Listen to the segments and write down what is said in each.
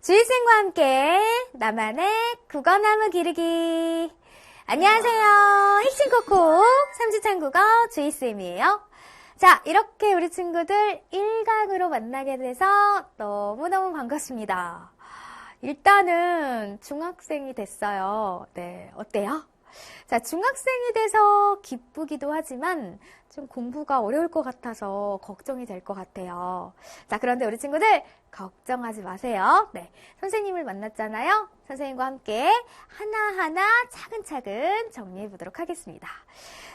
주희쌤과 함께 나만의 국어나무 기르기. 안녕하세요. 핵심 콕콕 3주 참국어 주희쌤이에요. 자, 이렇게 우리 친구들 1강으로 만나게 돼서 너무너무 반갑습니다. 일단은 중학생이 됐어요. 네, 어때요? 자, 중학생이 돼서 기쁘기도 하지만 좀 공부가 어려울 것 같아서 걱정이 될 것 같아요. 자, 그런데 우리 친구들 걱정하지 마세요. 네, 선생님을 만났잖아요. 선생님과 함께 하나하나 차근차근 정리해 보도록 하겠습니다.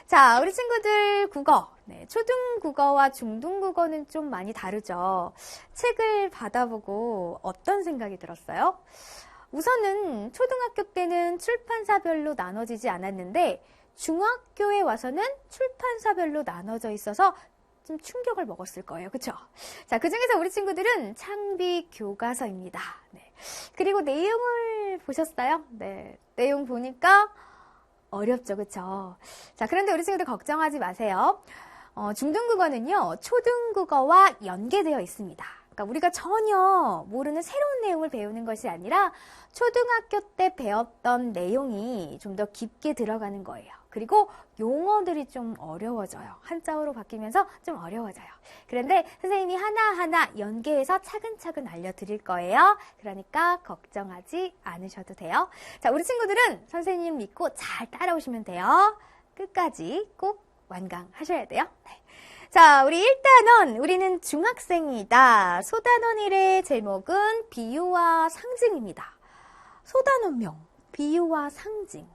자, 우리 친구들 국어. 네, 초등국어와 중등국어는 좀 많이 다르죠. 책을 받아보고 어떤 생각이 들었어요? 우선은 초등학교 때는 출판사별로 나눠지지 않았는데 중학교에 와서는 출판사별로 나눠져 있어서 좀 충격을 먹었을 거예요. 그쵸? 자, 그 중에서 우리 친구들은 창비 교과서입니다. 네. 그리고 내용을 보셨어요? 네. 내용 보니까 어렵죠. 그쵸? 자, 그런데 우리 친구들 걱정하지 마세요. 중등국어는요, 초등국어와 연계되어 있습니다. 그러니까 우리가 전혀 모르는 새로운 내용을 배우는 것이 아니라 초등학교 때 배웠던 내용이 좀 더 깊게 들어가는 거예요. 그리고 용어들이 좀 어려워져요. 한자어로 바뀌면서 좀 어려워져요. 그런데 선생님이 하나하나 연계해서 차근차근 알려드릴 거예요. 그러니까 걱정하지 않으셔도 돼요. 자, 우리 친구들은 선생님 믿고 잘 따라오시면 돼요. 끝까지 꼭 완강하셔야 돼요. 네. 자, 우리 1단원, 우리는 중학생이다. 소단원 1의 제목은 비유와 상징입니다. 소단원명, 비유와 상징.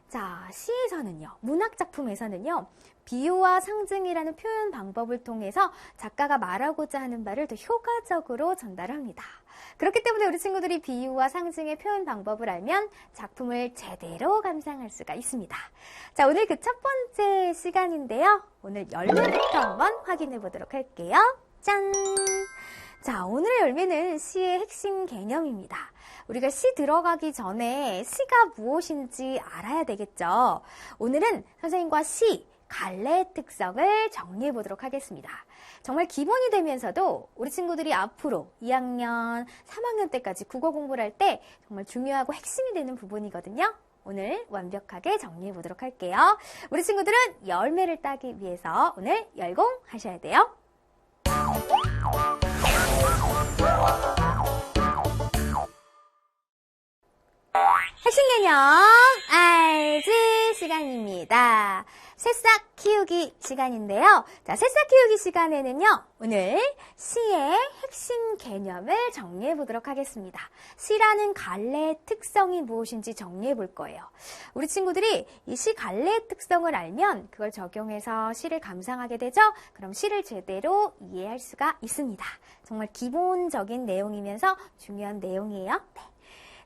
자, 시에서는요, 문학작품에서는요, 비유와 상징이라는 표현 방법을 통해서 작가가 말하고자 하는 바를 더 효과적으로 전달합니다. 그렇기 때문에 우리 친구들이 비유와 상징의 표현 방법을 알면 작품을 제대로 감상할 수가 있습니다. 자, 오늘 그 첫 번째 시간인데요. 오늘 열매부터 한번 확인해 보도록 할게요. 짠! 자, 오늘의 열매는 시의 핵심 개념입니다. 우리가 시 들어가기 전에 시가 무엇인지 알아야 되겠죠. 오늘은 선생님과 시, 갈래의 특성을 정리해 보도록 하겠습니다. 정말 기본이 되면서도 우리 친구들이 앞으로 2학년, 3학년 때까지 국어 공부를 할 때 정말 중요하고 핵심이 되는 부분이거든요. 오늘 완벽하게 정리해 보도록 할게요. 우리 친구들은 열매를 따기 위해서 오늘 열공하셔야 돼요. 핵심 개념 알지 시간입니다. 새싹 키우기 시간인데요. 자, 새싹 키우기 시간에는요, 오늘 시의 핵심 개념을 정리해 보도록 하겠습니다. 시라는 갈래의 특성이 무엇인지 정리해 볼 거예요. 우리 친구들이 이 시 갈래의 특성을 알면 그걸 적용해서 시를 감상하게 되죠? 그럼 시를 제대로 이해할 수가 있습니다. 정말 기본적인 내용이면서 중요한 내용이에요. 네.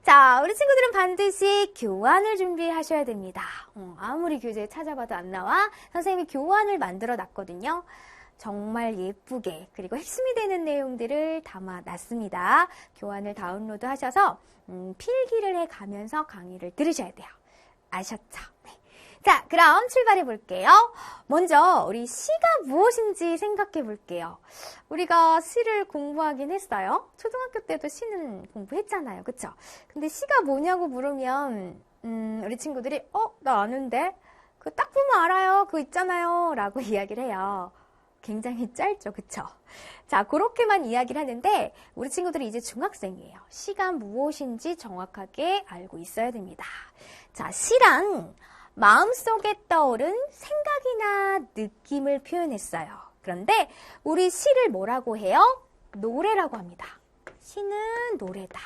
자, 우리 친구들은 반드시 교환을 준비하셔야 됩니다. 아무리 교재에 찾아봐도 안 나와. 선생님이 교환을 만들어 놨거든요. 정말 예쁘게 그리고 핵심이 되는 내용들을 담아놨습니다. 교환을 다운로드 하셔서 필기를 해가면서 강의를 들으셔야 돼요. 아셨죠? 네. 자, 그럼 출발해 볼게요. 먼저 우리 시가 무엇인지 생각해 볼게요. 우리가 시를 공부하긴 했어요. 초등학교 때도 시는 공부했잖아요. 그쵸? 근데 시가 뭐냐고 물으면 우리 친구들이 나 아는데? 그거 딱 보면 알아요. 그거 있잖아요. 라고 이야기를 해요. 굉장히 짧죠. 그쵸? 자, 그렇게만 이야기를 하는데 우리 친구들이 이제 중학생이에요. 시가 무엇인지 정확하게 알고 있어야 됩니다. 자, 시란 마음속에 떠오른 생각이나 느낌을 표현했어요. 그런데 우리 시를 뭐라고 해요? 노래라고 합니다. 시는 노래다.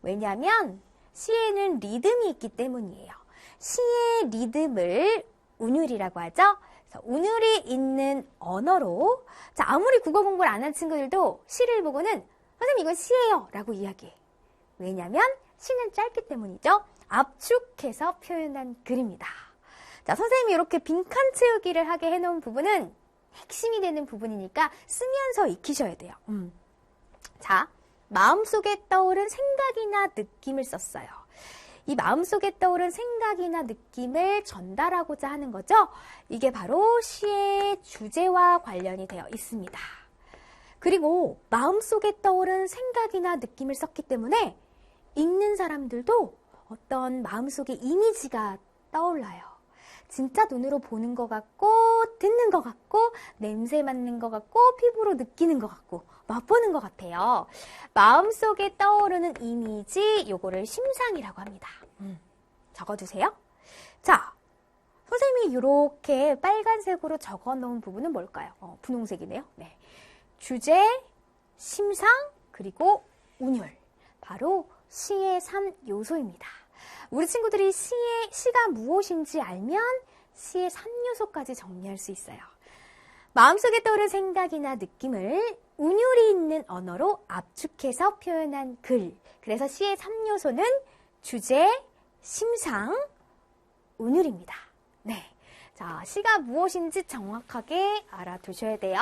왜냐하면 시에는 리듬이 있기 때문이에요. 시의 리듬을 운율이라고 하죠. 그래서 운율이 있는 언어로, 자, 아무리 국어 공부를 안 한 친구들도 시를 보고는 선생님 이건 시예요 라고 이야기해. 왜냐하면 시는 짧기 때문이죠. 압축해서 표현한 글입니다. 자, 선생님이 이렇게 빈칸 채우기를 하게 해놓은 부분은 핵심이 되는 부분이니까 쓰면서 익히셔야 돼요. 자, 마음속에 떠오른 생각이나 느낌을 썼어요. 이 마음속에 떠오른 생각이나 느낌을 전달하고자 하는 거죠. 이게 바로 시의 주제와 관련이 되어 있습니다. 그리고 마음속에 떠오른 생각이나 느낌을 썼기 때문에 읽는 사람들도 어떤 마음속에 이미지가 떠올라요. 진짜 눈으로 보는 것 같고, 듣는 것 같고, 냄새 맡는 것 같고, 피부로 느끼는 것 같고, 맛보는 것 같아요. 마음속에 떠오르는 이미지, 요거를 심상이라고 합니다. 적어주세요. 자, 선생님이 이렇게 빨간색으로 적어놓은 부분은 뭘까요? 분홍색이네요. 네. 주제, 심상, 그리고 운율. 바로 시의 3요소입니다. 우리 친구들이 시가 무엇인지 알면 시의 3요소까지 정리할 수 있어요. 마음속에 떠오른 생각이나 느낌을 운율이 있는 언어로 압축해서 표현한 글. 그래서 시의 3요소는 주제, 심상, 운율입니다. 네. 자, 시가 무엇인지 정확하게 알아두셔야 돼요.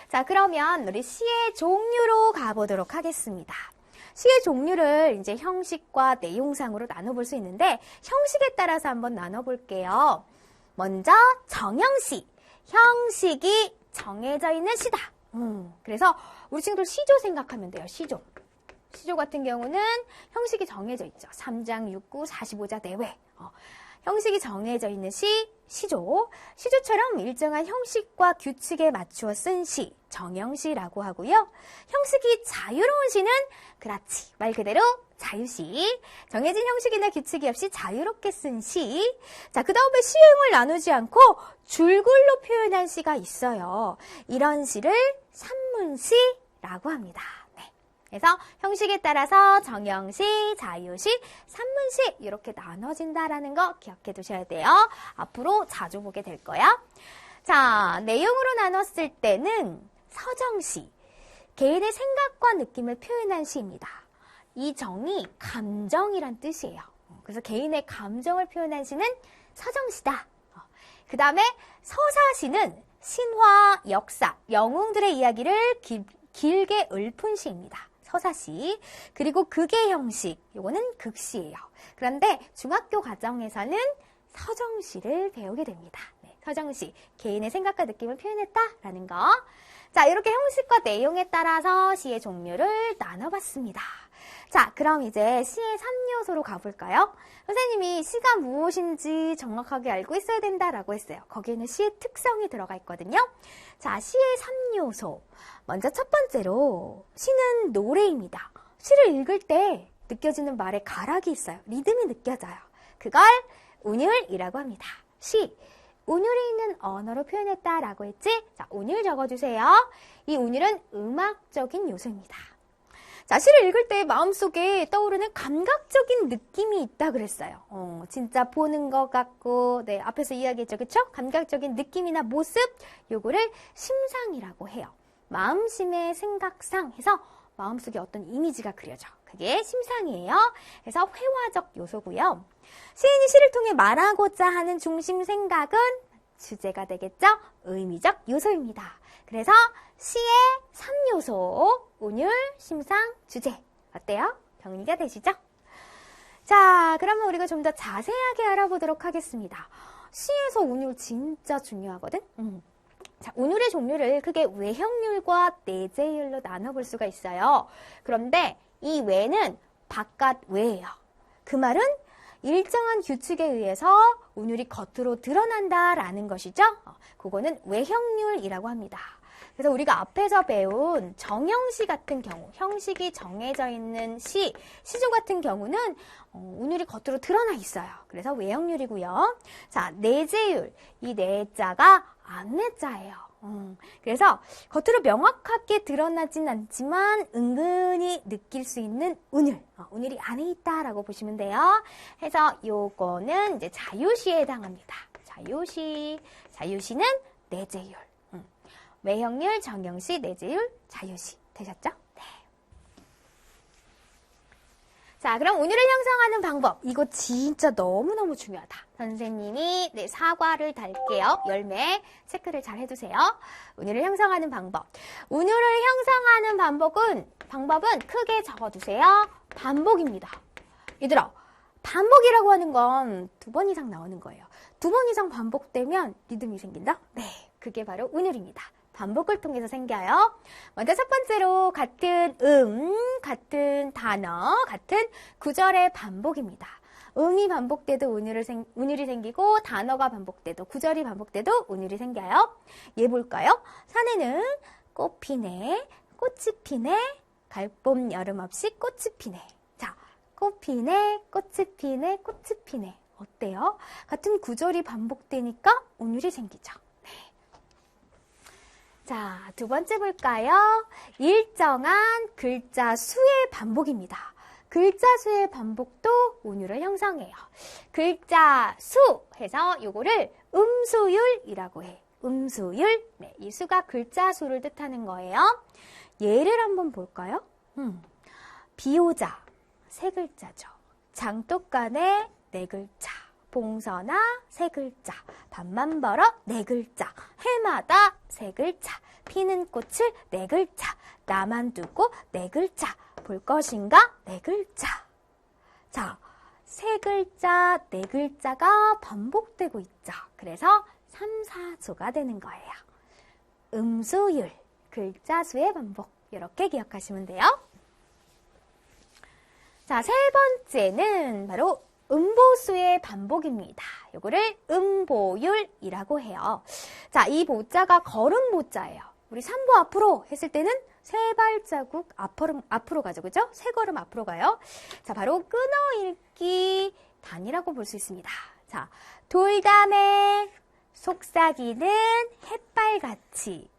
자, 그러면 우리 시의 종류로 가보도록 하겠습니다. 시의 종류를 이제 형식과 내용상으로 나눠볼 수 있는데 형식에 따라서 한번 나눠볼게요. 먼저 정형시, 형식이 정해져 있는 시다. 그래서 우리 친구들 시조 생각하면 돼요. 시조. 시조 같은 경우는 형식이 정해져 있죠. 3장, 6구, 45자 내외. 형식이 정해져 있는 시조. 시조처럼 일정한 형식과 규칙에 맞추어 쓴 시, 정형시라고 하고요. 형식이 자유로운 시는 그렇지, 말 그대로 자유시. 정해진 형식이나 규칙이 없이 자유롭게 쓴 시. 자, 그 다음에 시행을 나누지 않고 줄글로 표현한 시가 있어요. 이런 시를 산문시라고 합니다. 그래서 형식에 따라서 정형시, 자유시, 산문시 이렇게 나눠진다라는 거 기억해 두셔야 돼요. 앞으로 자주 보게 될 거야. 자, 내용으로 나눴을 때는 서정시, 개인의 생각과 느낌을 표현한 시입니다. 이 정이 감정이란 뜻이에요. 그래서 개인의 감정을 표현한 시는 서정시다. 그 다음에 서사시는 신화, 역사, 영웅들의 이야기를 길게 읊은 시입니다. 서사시. 그리고 극의 형식, 요거는 극시예요. 그런데 중학교 과정에서는 서정시를 배우게 됩니다. 네, 서정시, 개인의 생각과 느낌을 표현했다라는 거. 자, 이렇게 형식과 내용에 따라서 시의 종류를 나눠봤습니다. 자, 그럼 이제 시의 3요소로 가볼까요? 선생님이 시가 무엇인지 정확하게 알고 있어야 된다라고 했어요. 거기에는 시의 특성이 들어가 있거든요. 자, 시의 3요소. 먼저 첫 번째로 시는 노래입니다. 시를 읽을 때 느껴지는 말에 가락이 있어요. 리듬이 느껴져요. 그걸 운율이라고 합니다. 시, 운율이 있는 언어로 표현했다라고 했지? 자, 운율 적어주세요. 이 운율은 음악적인 요소입니다. 자, 시를 읽을 때 마음속에 떠오르는 감각적인 느낌이 있다 그랬어요. 진짜 보는 것 같고, 네, 앞에서 이야기했죠. 그쵸? 감각적인 느낌이나 모습, 요거를 심상이라고 해요. 마음심의 생각상 해서 마음속에 어떤 이미지가 그려져. 그게 심상이에요. 그래서 회화적 요소고요. 시인이 시를 통해 말하고자 하는 중심 생각은 주제가 되겠죠? 의미적 요소입니다. 그래서 시의 3요소, 운율, 심상, 주제. 어때요? 정리가 되시죠? 자, 그러면 우리가 좀 더 자세하게 알아보도록 하겠습니다. 시에서 운율 진짜 중요하거든? 자, 운율의 종류를 크게 외형률과 내재율로 나눠볼 수가 있어요. 그런데 이 외는 바깥 외예요. 그 말은 일정한 규칙에 의해서 운율이 겉으로 드러난다라는 것이죠. 그거는 외형률이라고 합니다. 그래서 우리가 앞에서 배운 정형시 같은 경우, 형식이 정해져 있는 시조 같은 경우는 운율이 겉으로 드러나 있어요. 그래서 외형률이고요. 자, 내재율, 이 내자가 안내자예요. 그래서 겉으로 명확하게 드러나진 않지만 은근히 느낄 수 있는 운율, 운율이 안에 있다라고 보시면 돼요. 해서 요거는 이제 자유시에 해당합니다. 자유시는 내재율. 외형률, 정형시, 내재율, 자유시. 되셨죠? 네. 자, 그럼 운율을 형성하는 방법. 이거 진짜 너무너무 중요하다. 선생님이 사과를 달게요. 열매 체크를 잘 해두세요. 운율을 형성하는 방법. 운율을 형성하는 방법은 크게 적어두세요. 반복입니다. 얘들아, 반복이라고 하는 건 2번 이상 나오는 거예요. 2번 이상 반복되면 리듬이 생긴다? 네, 그게 바로 운율입니다. 반복을 통해서 생겨요. 먼저 첫 번째로 같은 같은 단어, 같은 구절의 반복입니다. 음이 반복돼도 운율이 생기고 단어가 반복돼도 구절이 반복돼도 운율이 생겨요. 얘 볼까요? 산에는 꽃 피네, 꽃이 피네, 갈봄 여름 없이 꽃이 피네. 자, 꽃 피네, 꽃이 피네, 꽃이 피네. 어때요? 같은 구절이 반복되니까 운율이 생기죠. 네. 자, 두 번째 볼까요? 일정한 글자 수의 반복입니다. 글자 수의 반복도 운율을 형성해요. 글자 수 해서 요거를 음수율이라고 해. 음수율. 네, 이 수가 글자 수를 뜻하는 거예요. 예를 한번 볼까요? 비오자, 세 글자죠. 장독간에 네 글자. 봉선아, 세 글자. 밥만 벌어, 네 글자. 해마다, 세 글자. 피는 꽃을, 네 글자. 나만 두고, 네 글자. 볼 것인가? 네 글자. 자, 세 글자, 네 글자가 반복되고 있죠. 그래서 3, 4조가 되는 거예요. 음수율, 글자 수의 반복. 이렇게 기억하시면 돼요. 자, 세 번째는 바로 음보수의 반복입니다. 요거를 음보율이라고 해요. 자, 이 보자가 걸음 보자예요. 우리 3보 앞으로 했을 때는 세 발자국 앞으로 가죠. 그죠? 세 걸음 앞으로 가요. 자, 바로 끊어읽기 단이라고 볼 수 있습니다. 자, 돌담에 속삭이는 햇발같이.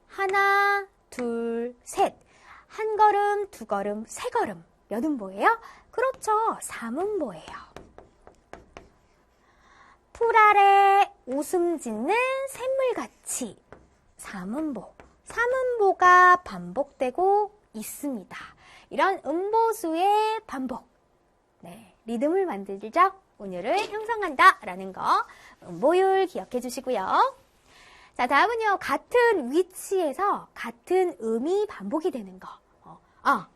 하나, 둘, 셋. 한 걸음, 두 걸음, 세 걸음. 몇 음보예요? 그렇죠. 3음보예요. 풀 아래 웃음 짓는 샘물같이. 3음보. 3음보가 반복되고 있습니다. 이런 음보수의 반복. 네, 리듬을 만들죠. 운율을 형성한다라는 거. 음보율 기억해 주시고요. 자, 다음은요. 같은 위치에서 같은 음이 반복이 되는 거.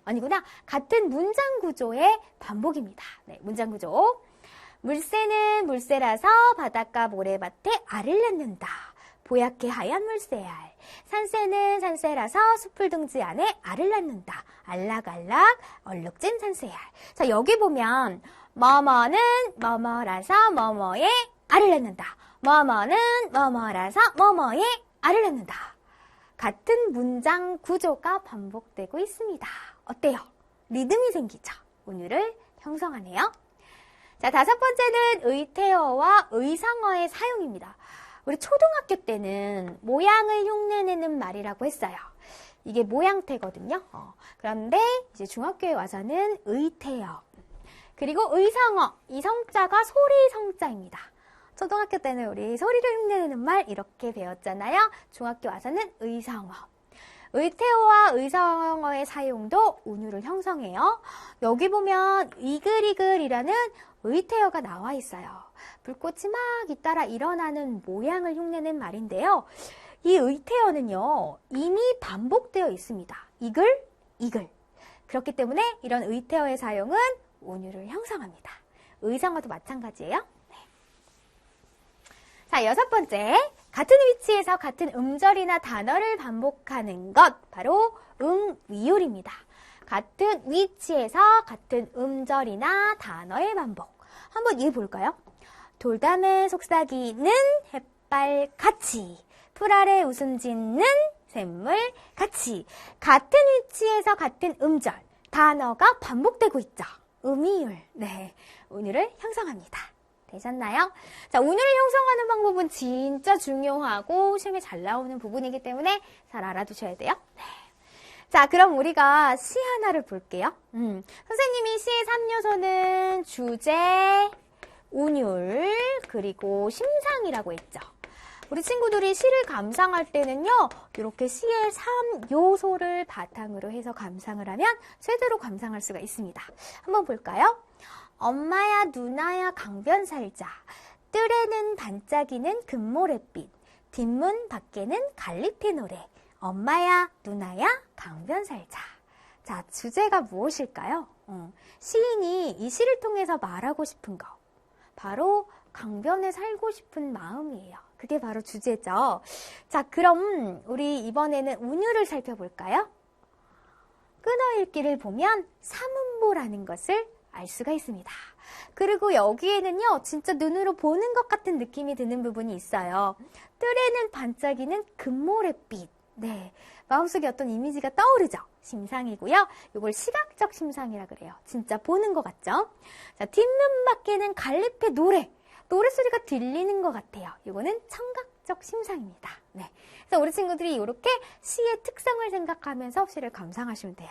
아니구나. 같은 문장 구조의 반복입니다. 네, 문장 구조. 물새는 물새라서 바닷가 모래밭에 알을 낳는다. 보얗게 하얀 물새알. 산새는 산새라서 숲을 둥지 안에 알을 낳는다. 알락알락 얼룩진 산새알. 자, 여기 보면 뭐뭐는 뭐뭐라서 뭐뭐에 알을 낳는다. 뭐뭐는 뭐뭐라서 뭐뭐에 알을 낳는다. 같은 문장 구조가 반복되고 있습니다. 어때요? 리듬이 생기죠. 운율을 형성하네요. 자, 다섯 번째는 의태어와 의성어의 사용입니다. 우리 초등학교 때는 모양을 흉내내는 말이라고 했어요. 이게 모양태거든요. 그런데 이제 중학교에 와서는 의태어. 그리고 의성어. 이 성자가 소리 성자입니다. 초등학교 때는 우리 소리를 흉내내는 말 이렇게 배웠잖아요. 중학교 와서는 의성어. 의태어와 의성어의 사용도 운율을 형성해요. 여기 보면 이글이글이라는 의태어가 나와 있어요. 불꽃이 막 잇따라 일어나는 모양을 흉내낸 말인데요. 이 의태어는요, 이미 반복되어 있습니다. 이글, 이글. 그렇기 때문에 이런 의태어의 사용은 운율을 형성합니다. 의성어도 마찬가지예요. 자, 여섯 번째. 같은 위치에서 같은 음절이나 단어를 반복하는 것. 바로 음위율입니다. 같은 위치에서 같은 음절이나 단어의 반복. 한번 얘 볼까요? 돌담에 속삭이는 햇발같이. 풀 아래 웃음 짓는 샘물같이. 같은 위치에서 같은 음절, 단어가 반복되고 있죠. 음위율. 네, 운율을 형성합니다. 되셨나요? 자, 운율을 형성하는 방법은 진짜 중요하고 시험에 잘 나오는 부분이기 때문에 잘 알아두셔야 돼요. 네. 자, 그럼 우리가 시 하나를 볼게요. 선생님이 시의 3요소는 주제, 운율, 그리고 심상이라고 했죠. 우리 친구들이 시를 감상할 때는요, 이렇게 시의 3요소를 바탕으로 해서 감상을 하면 제대로 감상할 수가 있습니다. 한번 볼까요? 엄마야 누나야 강변 살자. 뜰에는 반짝이는 금모래빛. 뒷문 밖에는 갈릭티 노래. 엄마야 누나야 강변 살자. 자, 주제가 무엇일까요? 시인이 이 시를 통해서 말하고 싶은 거. 바로 강변에 살고 싶은 마음이에요. 그게 바로 주제죠. 자, 그럼 우리 이번에는 운율을 살펴볼까요? 끊어읽기를 보면 사문보라는 것을 알 수가 있습니다. 그리고 여기에는요, 진짜 눈으로 보는 것 같은 느낌이 드는 부분이 있어요. 뜰에는 반짝이는 금모래빛. 네, 마음속에 어떤 이미지가 떠오르죠. 심상이고요. 이걸 시각적 심상이라 그래요. 진짜 보는 것 같죠? 자, 뒷눈 밖에는 갈래피 노래소리가 들리는 것 같아요. 이거는 청각적 심상입니다. 네, 그래서 우리 친구들이 이렇게 시의 특성을 생각하면서 시를 감상하시면 돼요.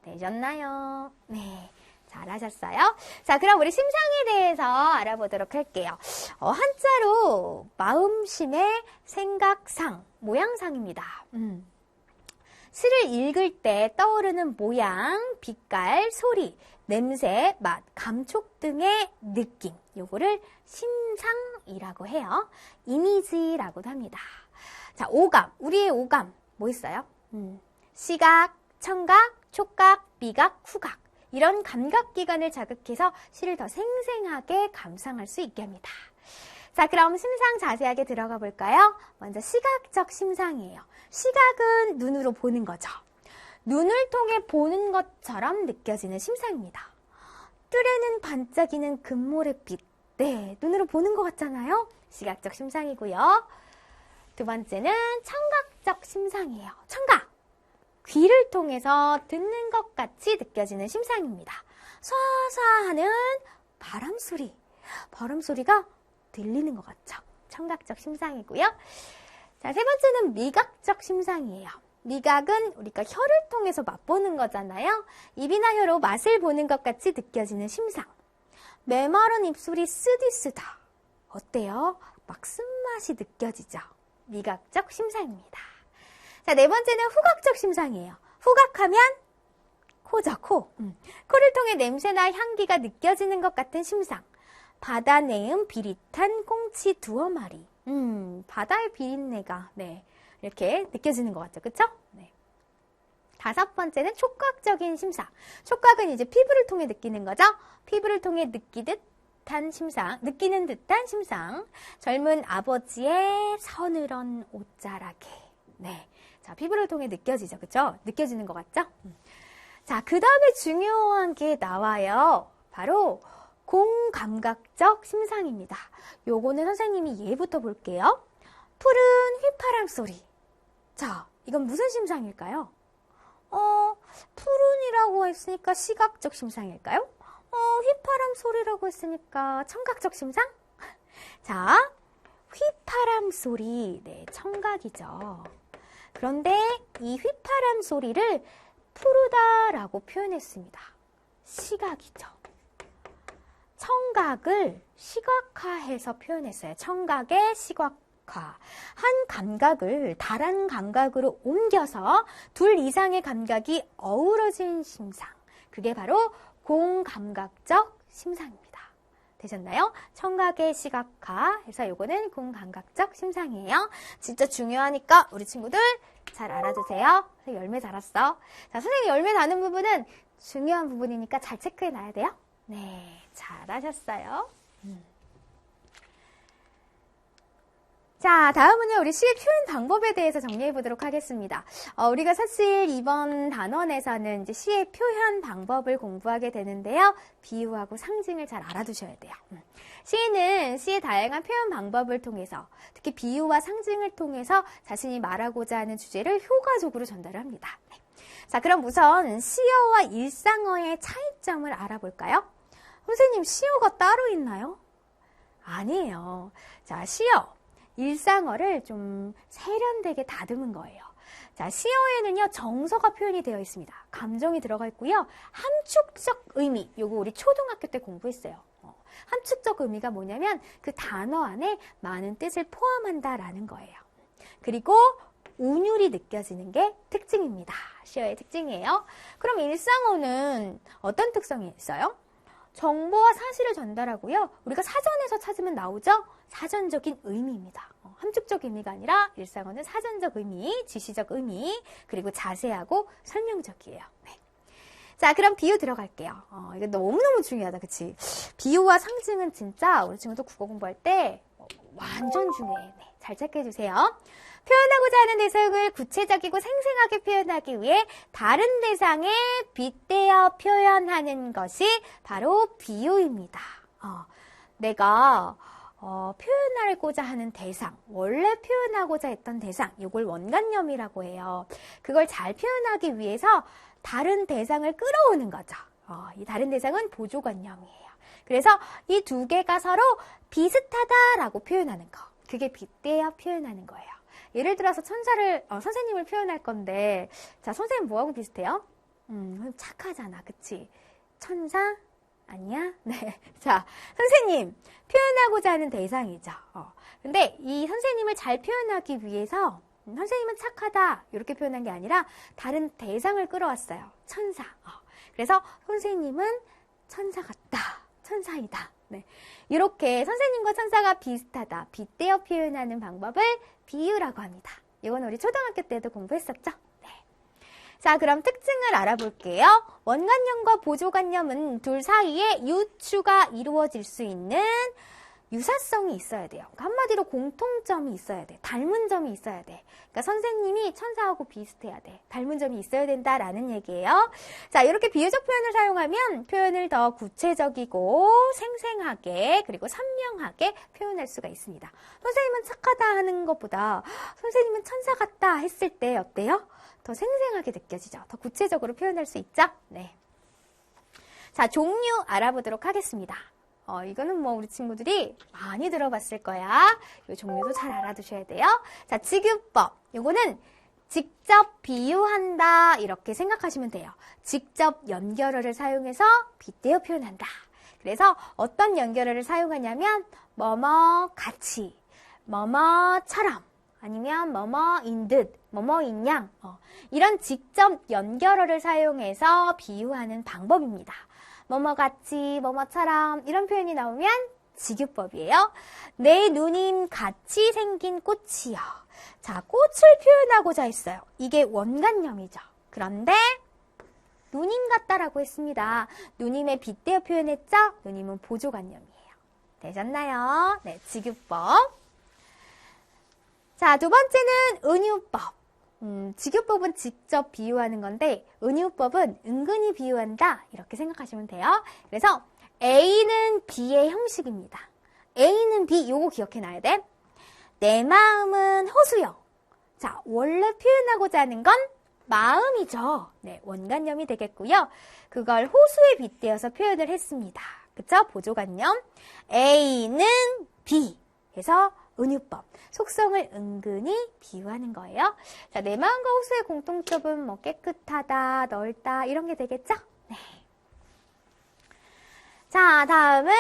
되셨나요? 네, 잘하셨어요. 자, 그럼 우리 심상에 대해서 알아보도록 할게요. 한자로 마음심의 생각상, 모양상입니다. 시를 읽을 때 떠오르는 모양, 빛깔, 소리, 냄새, 맛, 감촉 등의 느낌, 요거를 심상이라고 해요. 이미지라고도 합니다. 자, 오감, 우리의 오감 뭐 있어요? 시각, 청각, 촉각, 미각, 후각, 이런 감각기관을 자극해서 시를 더 생생하게 감상할 수 있게 합니다. 자, 그럼 심상 자세하게 들어가 볼까요? 먼저 시각적 심상이에요. 시각은 눈으로 보는 거죠. 눈을 통해 보는 것처럼 느껴지는 심상입니다. 뜰에는 반짝이는 금모래빛. 네, 눈으로 보는 것 같잖아요. 시각적 심상이고요. 두 번째는 청각적 심상이에요. 청각. 귀를 통해서 듣는 것 같이 느껴지는 심상입니다. 쏴쏴하는 바람소리. 바람소리가 들리는 것 같죠. 청각적 심상이고요. 자, 세 번째는 미각적 심상이에요. 미각은 우리가 혀를 통해서 맛보는 거잖아요. 입이나 혀로 맛을 보는 것 같이 느껴지는 심상. 메마른 입술이 쓰디쓰다. 어때요? 막 쓴맛이 느껴지죠. 미각적 심상입니다. 자, 네 번째는 후각적 심상이에요. 후각하면 코죠, 코. 코를 통해 냄새나 향기가 느껴지는 것 같은 심상. 바다 내음 비릿한 꽁치 두어 마리. 바다의 비린내가 네, 이렇게 느껴지는 것 같죠, 그쵸? 네. 다섯 번째는 촉각적인 심상. 촉각은 이제 피부를 통해 느끼는 거죠. 피부를 통해 느끼는 듯한 심상. 젊은 아버지의 서늘한 옷자락에. 네. 자, 피부를 통해 느껴지죠, 그쵸? 느껴지는 것 같죠? 자, 그 다음에 중요한 게 나와요. 바로 공감각적 심상입니다. 요거는 선생님이 예부터 볼게요. 푸른 휘파람 소리. 자, 이건 무슨 심상일까요? 푸른이라고 했으니까 시각적 심상일까요? 휘파람 소리라고 했으니까 청각적 심상? 자, 휘파람 소리. 네, 청각이죠. 그런데 이 휘파람 소리를 푸르다라고 표현했습니다. 시각이죠. 청각을 시각화해서 표현했어요. 청각의 시각화. 한 감각을 다른 감각으로 옮겨서 둘 이상의 감각이 어우러진 심상. 그게 바로 공감각적 심상입니다. 되셨나요? 청각의 시각화 해서 요거는 공감각적 심상이에요. 진짜 중요하니까 우리 친구들 잘 알아두세요. 선생님 열매 달았어. 자, 선생님 열매 다는 부분은 중요한 부분이니까 잘 체크해 놔야 돼요. 네, 잘하셨어요. 자, 다음은요, 우리 시의 표현 방법에 대해서 정리해 보도록 하겠습니다. 우리가 사실 이번 단원에서는 이제 시의 표현 방법을 공부하게 되는데요. 비유하고 상징을 잘 알아두셔야 돼요. 시인은 시의 다양한 표현 방법을 통해서, 특히 비유와 상징을 통해서 자신이 말하고자 하는 주제를 효과적으로 전달을 합니다. 네. 자, 그럼 우선 시어와 일상어의 차이점을 알아볼까요? 선생님, 시어가 따로 있나요? 아니에요. 자, 시어. 일상어를 좀 세련되게 다듬은 거예요. 자, 시어에는요, 정서가 표현이 되어 있습니다. 감정이 들어가 있고요. 함축적 의미, 요거 우리 초등학교 때 공부했어요. 함축적 의미가 뭐냐면 그 단어 안에 많은 뜻을 포함한다라는 거예요. 그리고 운율이 느껴지는 게 특징입니다. 시어의 특징이에요. 그럼 일상어는 어떤 특성이 있어요? 정보와 사실을 전달하고요. 우리가 사전에서 찾으면 나오죠? 사전적인 의미입니다. 함축적 의미가 아니라 일상어는 사전적 의미, 지시적 의미, 그리고 자세하고 설명적이에요. 네. 자, 그럼 비유 들어갈게요. 이거 너무너무 중요하다, 그치? 비유와 상징은 진짜 우리 친구도 국어 공부할 때 완전 중요해요. 네, 잘 체크해주세요. 표현하고자 하는 대상을 구체적이고 생생하게 표현하기 위해 다른 대상에 빗대어 표현하는 것이 바로 비유입니다. 내가 표현하고자 하는 대상, 원래 표현하고자 했던 대상, 이걸 원관념이라고 해요. 그걸 잘 표현하기 위해서 다른 대상을 끌어오는 거죠. 이 다른 대상은 보조관념이에요. 그래서 이 두 개가 서로 비슷하다라고 표현하는 거. 그게 빗대어 표현하는 거예요. 예를 들어서 선생님을 표현할 건데, 자, 선생님 뭐하고 비슷해요? 착하잖아. 그치? 천사? 아니야? 네. 자, 선생님. 표현하고자 하는 대상이죠. 근데 이 선생님을 잘 표현하기 위해서, 선생님은 착하다. 이렇게 표현한 게 아니라, 다른 대상을 끌어왔어요. 천사. 그래서 선생님은 천사 같다. 천사이다. 네. 이렇게 선생님과 천사가 비슷하다, 빗대어 표현하는 방법을 비유라고 합니다. 이건 우리 초등학교 때도 공부했었죠? 네. 자, 그럼 특징을 알아볼게요. 원관념과 보조관념은 둘 사이에 유추가 이루어질 수 있는 유사성이 있어야 돼요. 그러니까 한마디로 공통점이 있어야 돼. 닮은 점이 있어야 돼. 그러니까 선생님이 천사하고 비슷해야 돼. 닮은 점이 있어야 된다라는 얘기예요. 자, 이렇게 비유적 표현을 사용하면 표현을 더 구체적이고 생생하게 그리고 선명하게 표현할 수가 있습니다. 선생님은 착하다 하는 것보다 선생님은 천사 같다 했을 때 어때요? 더 생생하게 느껴지죠. 더 구체적으로 표현할 수 있죠? 네. 자, 종류 알아보도록 하겠습니다. 이거는 뭐 우리 친구들이 많이 들어봤을 거야. 이 종류도 잘 알아두셔야 돼요. 자, 직유법. 이거는 직접 비유한다 이렇게 생각하시면 돼요. 직접 연결어를 사용해서 빗대어 표현한다. 그래서 어떤 연결어를 사용하냐면 뭐뭐 같이, 뭐뭐처럼, 아니면 뭐뭐인 듯, 뭐뭐인 양 이런 직접 연결어를 사용해서 비유하는 방법입니다. 뭐뭐같이, 뭐뭐처럼 이런 표현이 나오면 직유법이에요. 내 누님 같이 생긴 꽃이요. 자, 꽃을 표현하고자 했어요. 이게 원관념이죠. 그런데 누님 같다라고 했습니다. 누님의 빗대어 표현했죠? 누님은 보조관념이에요. 되셨나요? 네, 직유법. 자, 두 번째는 은유법. 직유법은 직접 비유하는 건데 은유법은 은근히 비유한다 이렇게 생각하시면 돼요. 그래서 A는 B의 형식입니다. A는 B 요거 기억해놔야 돼. 내 마음은 호수요. 자, 원래 표현하고자 하는 건 마음이죠. 네, 원관념이 되겠고요. 그걸 호수에 빗대어서 표현을 했습니다. 그쵸? 보조관념. A는 B 해서 은유법. 속성을 은근히 비유하는 거예요. 자, 내 마음과 호수의 공통점은 뭐 깨끗하다, 넓다 이런 게 되겠죠? 네. 자, 다음은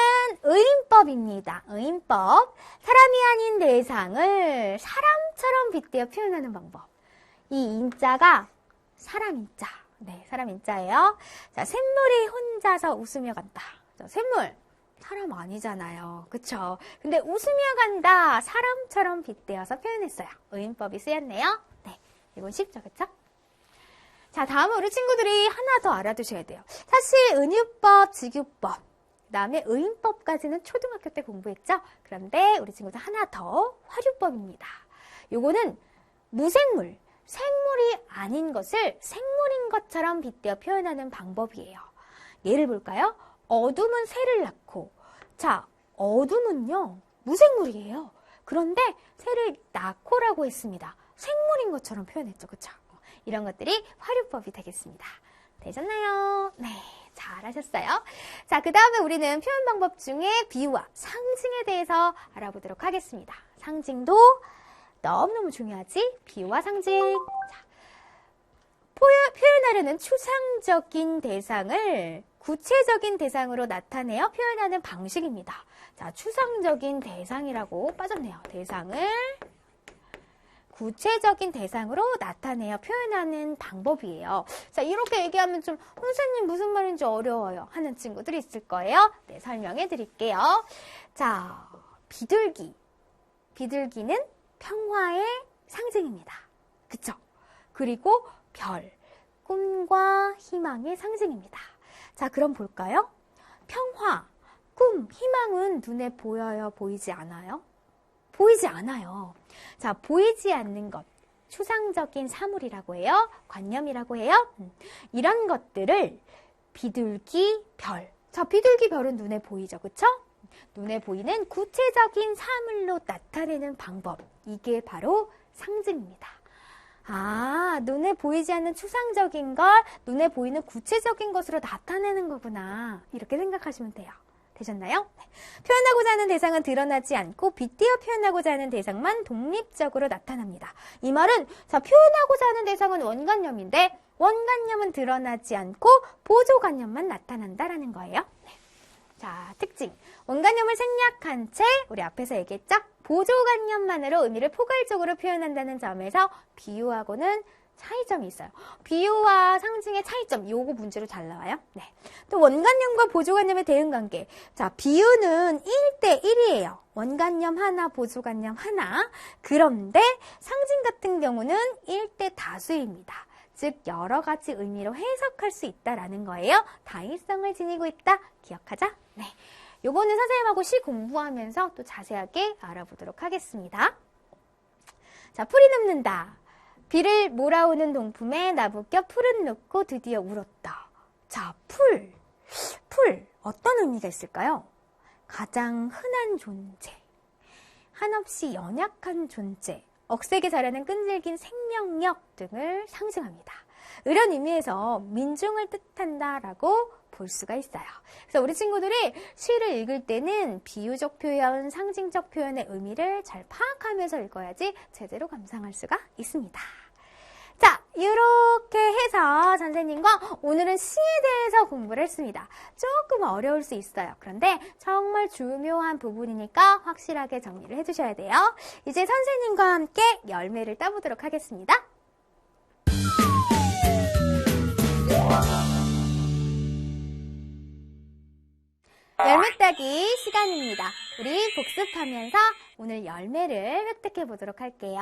의인법입니다. 의인법. 사람이 아닌 대상을 사람처럼 빗대어 표현하는 방법. 이 인자가 사람 인자. 네, 사람 인자예요. 자, 샘물이 혼자서 웃으며 간다. 자, 샘물. 사람 아니잖아요. 그쵸? 근데 웃으며 간다. 사람처럼 빗대어서 표현했어요. 의인법이 쓰였네요. 네. 이건 쉽죠. 그쵸? 자, 다음은 우리 친구들이 하나 더 알아두셔야 돼요. 사실 은유법, 직유법, 그 다음에 의인법까지는 초등학교 때 공부했죠? 그런데 우리 친구들 하나 더 화류법입니다. 요거는 무생물, 생물이 아닌 것을 생물인 것처럼 빗대어 표현하는 방법이에요. 예를 볼까요? 어둠은 새를 낳고, 자, 어둠은요, 무생물이에요. 그런데 새를 낳고라고 했습니다. 생물인 것처럼 표현했죠. 그쵸? 이런 것들이 화류법이 되겠습니다. 되셨나요? 네, 잘하셨어요. 자, 그 다음에 우리는 표현 방법 중에 비유와 상징에 대해서 알아보도록 하겠습니다. 상징도 너무너무 중요하지? 비유와 상징. 자, 표현하려는 추상적인 대상을 구체적인 대상으로 나타내어 표현하는 방식입니다. 자, 추상적인 대상이라고 빠졌네요. 대상을 구체적인 대상으로 나타내어 표현하는 방법이에요. 자, 이렇게 얘기하면 좀 선생님 무슨 말인지 어려워요 하는 친구들이 있을 거예요. 네, 설명해 드릴게요. 자, 비둘기. 비둘기는 평화의 상징입니다. 그쵸? 그리고 별, 꿈과 희망의 상징입니다. 자, 그럼 볼까요? 평화, 꿈, 희망은 눈에 보여요? 보이지 않아요? 보이지 않아요. 자, 보이지 않는 것. 추상적인 사물이라고 해요. 관념이라고 해요. 이런 것들을 비둘기 별. 자, 비둘기 별은 눈에 보이죠. 그쵸? 눈에 보이는 구체적인 사물로 나타내는 방법. 이게 바로 상징입니다. 아, 눈에 보이지 않는 추상적인 걸 눈에 보이는 구체적인 것으로 나타내는 거구나. 이렇게 생각하시면 돼요. 되셨나요? 네. 표현하고자 하는 대상은 드러나지 않고 빗대어 표현하고자 하는 대상만 독립적으로 나타납니다. 이 말은 자, 표현하고자 하는 대상은 원관념인데 원관념은 드러나지 않고 보조관념만 나타난다라는 거예요. 네. 자, 특징. 원관념을 생략한 채 우리 앞에서 얘기했죠? 보조관념만으로 의미를 포괄적으로 표현한다는 점에서 비유하고는 차이점이 있어요. 비유와 상징의 차이점, 요거 문제로 잘 나와요. 네. 또 원관념과 보조관념의 대응관계. 자, 비유는 1대1이에요. 원관념 하나, 보조관념 하나. 그런데 상징 같은 경우는 1대 다수입니다. 즉 여러 가지 의미로 해석할 수 있다라는 거예요. 다의성을 지니고 있다. 기억하자. 네. 요거는 선생님하고 시 공부하면서 또 자세하게 알아보도록 하겠습니다. 자, 풀이 눕는다. 비를 몰아오는 동품에 나부껴 풀은 눕고 드디어 울었다. 자, 풀. 어떤 의미가 있을까요? 가장 흔한 존재. 한없이 연약한 존재. 억세게 자라는 끈질긴 생명력 등을 상징합니다. 이런 의미에서 민중을 뜻한다라고 볼 수가 있어요. 그래서 우리 친구들이 시를 읽을 때는 비유적 표현, 상징적 표현의 의미를 잘 파악하면서 읽어야지 제대로 감상할 수가 있습니다. 자, 이렇게 해서 선생님과 오늘은 시에 대해서 공부를 했습니다. 조금 어려울 수 있어요. 그런데 정말 중요한 부분이니까 확실하게 정리를 해주셔야 돼요. 이제 선생님과 함께 열매를 따보도록 하겠습니다. 열매 따기 시간입니다. 우리 복습하면서 오늘 열매를 획득해 보도록 할게요.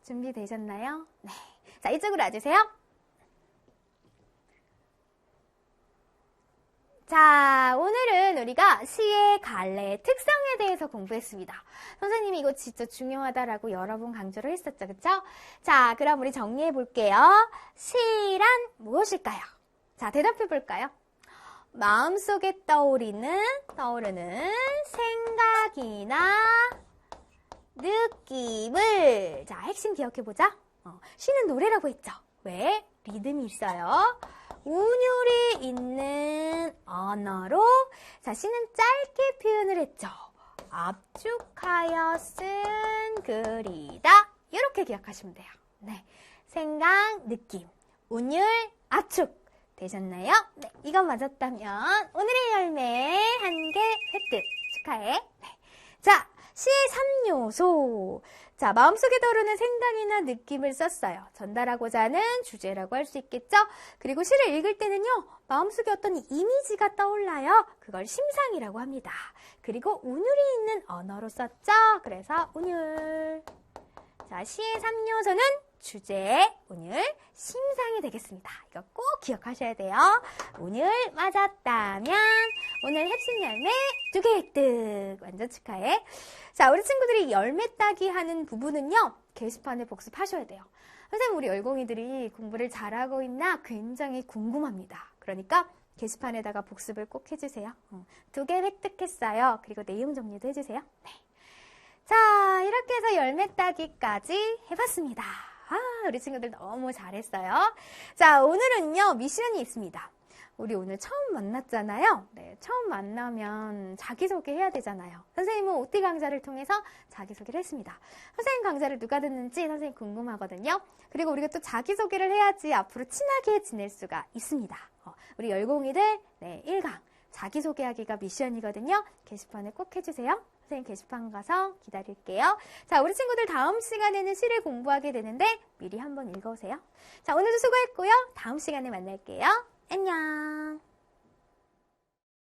준비되셨나요? 네. 자, 이쪽으로 와주세요. 자, 오늘은 우리가 시의 갈래의 특성에 대해서 공부했습니다. 선생님이 이거 진짜 중요하다라고 여러 번 강조를 했었죠. 그쵸? 자, 그럼 우리 정리해 볼게요. 시란 무엇일까요? 자, 대답해 볼까요? 마음속에 떠오르는 생각이나 느낌을 자, 핵심 기억해보자. 시는 노래라고 했죠. 왜? 리듬이 있어요. 운율이 있는 언어로 자, 시는 짧게 표현을 했죠. 압축하여 쓴 글이다. 이렇게 기억하시면 돼요. 네, 생각, 느낌, 운율, 압축. 되셨나요? 네, 이거 맞았다면 오늘의 열매 한 개 획득 축하해. 네. 자, 시의 3요소. 자, 마음속에 떠오르는 생각이나 느낌을 썼어요. 전달하고자 하는 주제라고 할 수 있겠죠? 그리고 시를 읽을 때는요, 마음속에 어떤 이미지가 떠올라요. 그걸 심상이라고 합니다. 그리고 운율이 있는 언어로 썼죠? 그래서 운율. 자, 시의 3요소는 주제, 운율, 심상이 되겠습니다. 이거 꼭 기억하셔야 돼요. 운율 맞았다면 오늘 핵심 열매 2개 획득. 완전 축하해. 자, 우리 친구들이 열매 따기 하는 부분은요, 게시판에 복습하셔야 돼요. 선생님, 우리 열공이들이 공부를 잘하고 있나 굉장히 궁금합니다. 그러니까 게시판에다가 복습을 꼭 해주세요. 2개 획득했어요. 그리고 내용 정리도 해주세요. 네. 자, 이렇게 해서 열매 따기까지 해봤습니다. 아, 우리 친구들 너무 잘했어요. 자, 오늘은요, 미션이 있습니다. 우리 오늘 처음 만났잖아요. 네, 처음 만나면 자기소개 해야 되잖아요. 선생님은 OT 강좌를 통해서 자기소개를 했습니다. 선생님 강좌를 누가 듣는지 선생님 궁금하거든요. 그리고 우리가 또 자기소개를 해야지 앞으로 친하게 지낼 수가 있습니다. 우리 열공이들, 네, 1강. 자기소개하기가 미션이거든요. 게시판에 꼭 해주세요. 선생님 게시판 가서 기다릴게요. 자, 우리 친구들 다음 시간에는 시를 공부하게 되는데 미리 한번 읽어오세요. 자, 오늘도 수고했고요. 다음 시간에 만날게요. 안녕.